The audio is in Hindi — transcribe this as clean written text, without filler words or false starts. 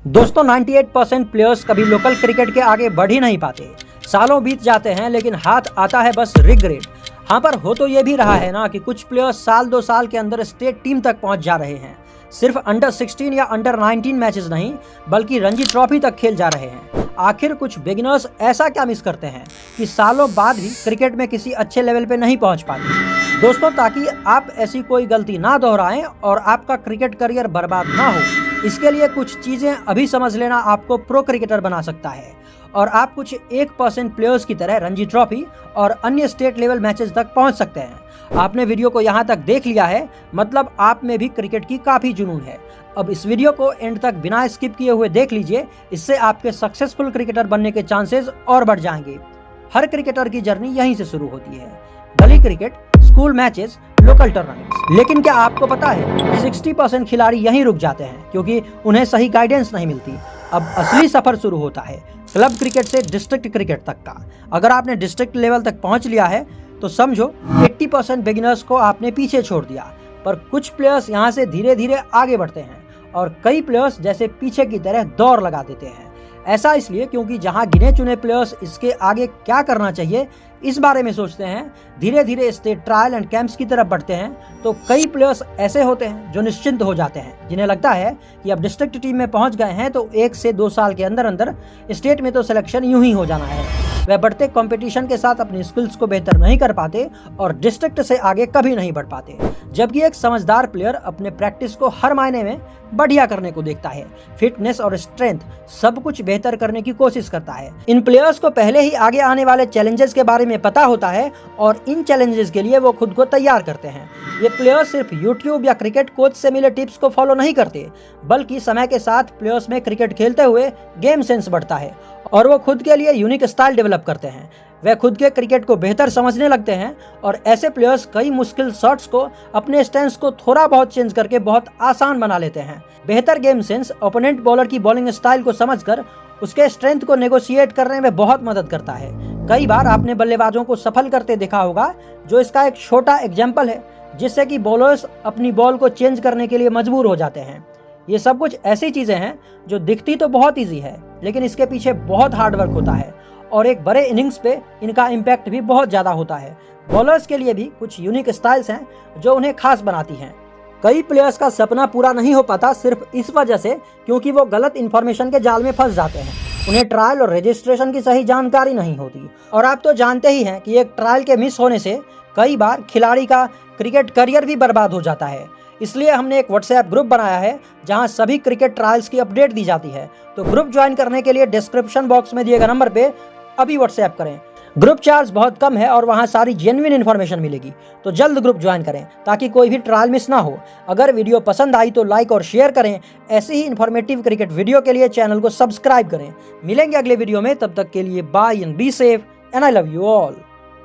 दोस्तों 98% प्लेयर्स कभी लोकल क्रिकेट के आगे बढ़ ही नहीं पाते। सालों बीत जाते हैं लेकिन हाथ आता है बस रिग्रेट। हाँ, पर हो तो ये भी रहा है ना कि कुछ प्लेयर्स साल 2 साल के अंदर स्टेट टीम तक पहुंच जा रहे हैं। सिर्फ अंडर 16 या अंडर 19 मैचेस नहीं बल्कि रणजी ट्रॉफी तक खेल जा रहे हैं। आखिर कुछ बिगिनर्स ऐसा क्या मिस करते हैं कि सालों बाद भी क्रिकेट में किसी अच्छे लेवल पे नहीं पहुंच पाते। दोस्तों, ताकि आप ऐसी कोई गलती ना दोहराएं और आपका क्रिकेट करियर बर्बाद ना हो, इसके लिए कुछ चीजें अभी समझ लेना आपको प्रो क्रिकेटर बना सकता है और आप कुछ 1% प्लेयर्स की तरह रणजी ट्रॉफी और अन्य स्टेट लेवल मैचेस तक पहुंच सकते हैं। आपने वीडियो को यहां तक देख लिया है, मतलब आप में भी क्रिकेट की काफी जुनून है। अब इस वीडियो को एंड तक बिना स्किप किए हुए देख लीजिए, इससे आपके सक्सेसफुल क्रिकेटर बनने के चांसेस और बढ़ जाएंगे। हर क्रिकेटर की जर्नी यहीं से शुरू होती है, गली cricket, school matches, local tournaments. लेकिन क्या आपको पता है 60% खिलाड़ी यहीं रुक जाते हैं क्योंकि उन्हें सही गाइडेंस नहीं मिलती। अब असली सफर शुरू होता है क्लब क्रिकेट से डिस्ट्रिक्ट क्रिकेट तक का। अगर आपने डिस्ट्रिक्ट लेवल तक पहुंच लिया है तो समझो 80% बिगिनर्स को आपने पीछे छोड़ दिया। पर कुछ प्लेयर्स यहां से धीरे धीरे आगे बढ़ते हैं और कई प्लेयर्स जैसे पीछे की तरह दौड़ लगा देते हैं। ऐसा इसलिए क्योंकि जहां गिने चुने प्लेयर्स इसके आगे क्या करना चाहिए इस बारे में सोचते हैं, धीरे धीरे स्टेट ट्रायल एंड कैंप्स की तरफ बढ़ते हैं, तो कई प्लेयर्स ऐसे होते हैं जो निश्चिंत हो जाते हैं, जिन्हें लगता है कि अब डिस्ट्रिक्ट टीम में पहुंच गए हैं तो 1 से 2 साल के अंदर अंदर स्टेट में तो सिलेक्शन यूं ही हो जाना है। वह बढ़ते कंपटीशन के साथ अपनी स्किल्स को बेहतर नहीं कर पाते और डिस्ट्रिक्ट से आगे कभी नहीं बढ़ पाते। जबकि एक समझदार प्लेयर अपने प्रैक्टिस को हर मायने में बढ़िया करने को देखता है, फिटनेस और स्ट्रेंथ सब कुछ बेहतर करने की कोशिश करता है। इन प्लेयर्स को पहले ही आगे आने वाले चैलेंजेस के बारे में पता होता है और इन चैलेंजेस के लिए वो खुद को तैयार करते हैं। ये प्लेयर्स सिर्फ यूट्यूब या क्रिकेट कोच से मिले टिप्स को फॉलो नहीं करते, बल्कि समय के साथ प्लेयर्स में क्रिकेट खेलते हुए गेम सेंस बढ़ता है और वो खुद के लिए यूनिक स्टाइल डेवलप करते हैं। वे खुद के क्रिकेट को बेहतर समझने लगते हैं और ऐसे प्लेयर्स कई मुश्किल शॉट्स को अपने स्टैंस को थोड़ा बहुत चेंज करके बहुत आसान बना लेते हैं। बेहतर गेम सेंस ओपोनेंट बॉलर की बॉलिंग स्टाइल को समझकर उसके स्ट्रेंथ को नेगोशिएट करने में बहुत मदद करता है। कई बार आपने बल्लेबाजों को सफल करते देखा होगा, जो इसका एक छोटा एग्जाम्पल है, जिससे कि बॉलर्स अपनी बॉल को चेंज करने के लिए मजबूर हो जाते हैं। ये सब कुछ ऐसी चीजें हैं जो दिखती तो बहुत ईजी है, लेकिन इसके पीछे बहुत हार्डवर्क होता है और एक बड़े इनिंग्स पे इनका इम्पैक्ट भी बहुत ज्यादा होता है। बॉलर्स के लिए भी कुछ यूनिक स्टाइल्स हैं जो उन्हें खास बनाती हैं। कई प्लेयर्स का सपना पूरा नहीं हो पाता सिर्फ इस वजह से क्योंकि वो गलत इन्फॉर्मेशन के जाल में फंस जाते हैं। उन्हें ट्रायल और रजिस्ट्रेशन की सही जानकारी नहीं होती और आप तो जानते ही हैं कि एक ट्रायल के मिस होने से कई बार खिलाड़ी का क्रिकेट करियर भी बर्बाद हो जाता है। इसलिए हमने एक व्हाट्सएप ग्रुप बनाया है जहां सभी क्रिकेट ट्रायल्स की अपडेट दी जाती है। तो ग्रुप ज्वाइन करने के लिए डिस्क्रिप्शन बॉक्स में दिए गए नंबर पे अभी व्हाट्सएप करें। ग्रुप चार्ज बहुत कम है और वहां सारी जेन्युइन इन्फॉर्मेशन मिलेगी, तो जल्द ग्रुप ज्वाइन करें ताकि कोई भी ट्रायल मिस ना हो। अगर वीडियो पसंद आई तो लाइक और शेयर करें। ऐसी ही इन्फॉर्मेटिव क्रिकेट वीडियो के लिए चैनल को सब्सक्राइब करें। मिलेंगे अगले वीडियो में, तब तक के लिए bye and be safe and I love you all.